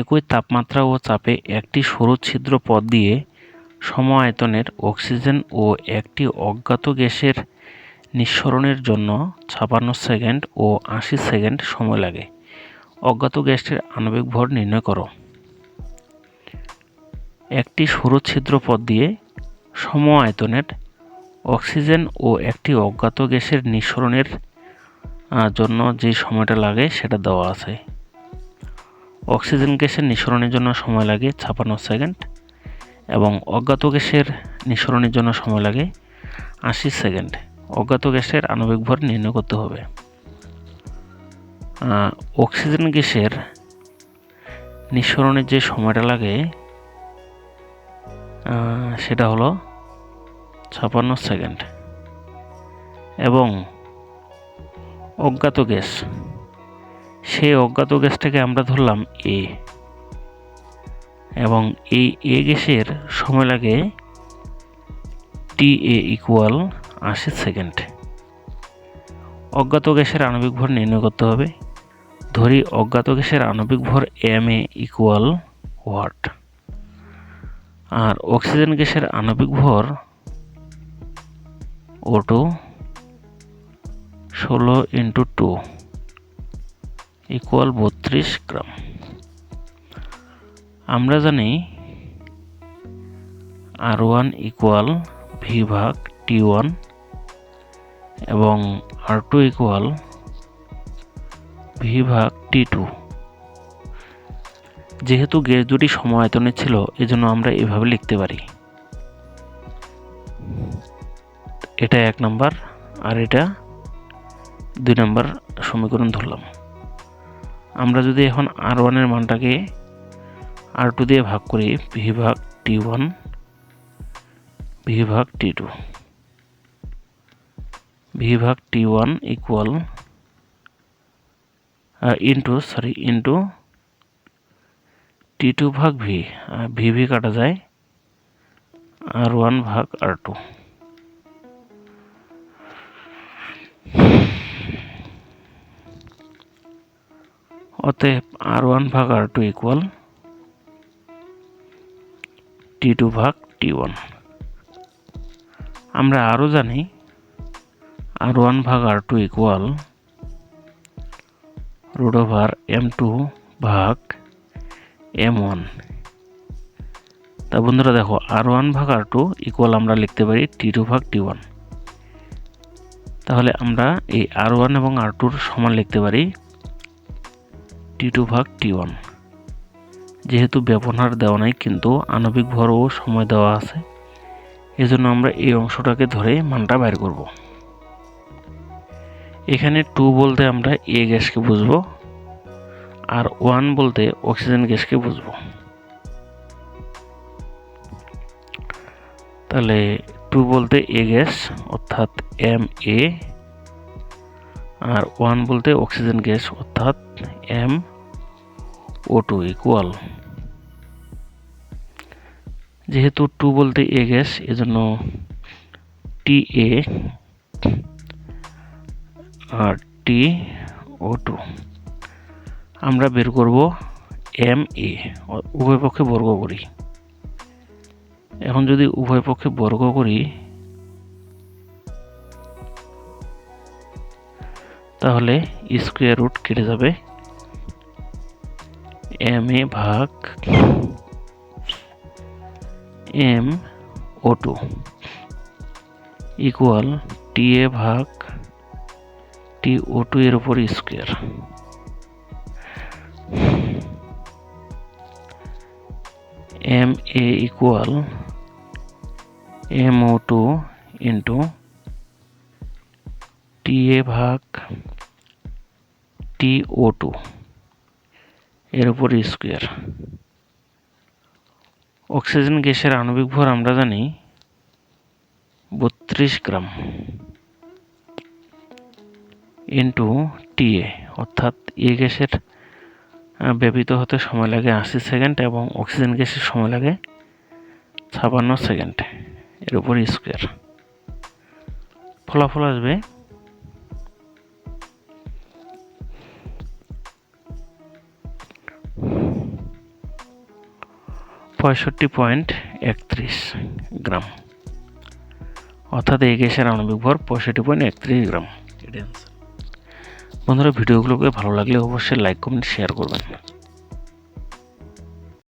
একই তাপমাত্রা ও চাপে একটি সরু ছিদ্র পথ দিয়ে সম আয়তনের অক্সিজেন ও একটি অজ্ঞাত গ্যাসের নিঃসরণের জন্য 56 সেকেন্ড ও 80 সেকেন্ড সময় লাগে। অজ্ঞাত গ্যাসটির আণবিক ভর নির্ণয় করো। একটি সরু ছিদ্র পথ দিয়ে সম আয়তনের অক্সিজেন ও একটি অজ্ঞাত গ্যাসের নিঃসরণের জন্য যে সময়টা লাগে সেটা দেওয়া আছে। অক্সিজেন গ্যাসের নিঃসরণের জন্য সময় লাগে 56 সেকেন্ড এবং অজ্ঞাত গ্যাসের নিঃসরণের জন্য সময় লাগে 80 সেকেন্ড। অজ্ঞাত গ্যাসের আণবিক ভর নির্ণয় করতে হবে। অক্সিজেন গ্যাসের নিঃসরণের যে সময়টা লাগে সেটা হলো 56 সেকেন্ড এবং অজ্ঞাত গ্যাস, সেই অজ্ঞাত গ্যাসটাকে আমরা ধরলাম এ, এবং এই এ গ্যাসের সময় লাগে TA ইকুয়াল 80 সেকেন্ড। অজ্ঞাত গ্যাসের আণবিক ভর নির্ণয় করতে হবে। ধরি অজ্ঞাত গ্যাসের আণবিক ভর Ma ইকুয়াল ওয়াট, আর অক্সিজেন গ্যাসের আণবিক ভর O2 16 × 2 ইকুয়াল 32 গ্রাম। আমরা জানি R1 ইকুয়াল V/T1 এবং R2 ইকুয়াল V/T2। যেহেতু গ্যাস দুটি সম আয়তনের ছিল, এজন্য আমরা এভাবে লিখতে পারি। এটা 1 নম্বর আর এটা 2 নম্বর সমীকরণ ধরলাম। আমরা যদি এখন R1 এর মানটাকে R2 দিয়ে ভাগ করি, V/T1 V/T2 V/T1 equal into T2/V, VV কাটা যায়, R1/R2। অতএব R1/R2 ইকুয়াল T2/T1। আমরা আরও জানি R1/R2 ইকুয়াল √M2/M1। তা বন্ধুরা দেখো, R1/R2 ইকুয়াল আমরা লিখতে পারি T2/T1। তাহলে আমরা এই R1 এবং R2 সমান লিখতে পারি T2/T1। যেহেতু ব্যবহার দেওয়া নাই কিন্তু আণবিক ভর ও সময় দেওয়া আছে, এজন্য আমরা এই অংশটাকে ধরে মানটা বের করব। এখানে 2 বলতে আমরা এ গ্যাসকে বুঝবো, আর 1 বলতে অক্সিজেন গ্যাসকে বুঝবো। তাহলে 2 বলতে এ গ্যাস অর্থাৎ Ma, আর 1 বলতে অক্সিজেন গ্যাস অর্থাৎ MO2 ইকুয়াল, যেহেতু 2 বলতে এ গ্যাস এজন্য TA আর TO2। আমরা বের করব Ma, উভয় পক্ষে বর্গ করি। এখন যদি উভয় পক্ষে বর্গ করি তাহলে স্কয়ার রুট কেটে যাবে, Ma/MO2 ইকুয়াল TA/TO2 এর উপর square. Ma equal MO2 into TA/TO2 এর উপর স্কয়ার। অক্সিজেন গ্যাসের আণবিক ভর আমরা জানি 32 গ্রাম ইন্টু TA, অর্থাৎ এ গ্যাসের ব্যবহৃত হতে সময় লাগে 80 সেকেন্ড এবং অক্সিজেন গ্যাসের সময় লাগে 56 সেকেন্ড, এর উপর স্কয়ার। ফলাফল আসবে 65.31 গ্রাম, অর্থাৎ এই গ্যাসের আণবিক ভর 65.31 গ্রাম। বন্ধুরা, ভিডিওগুলোকে ভালো লাগলে অবশ্যই লাইক কমেন্ট শেয়ার করবেন।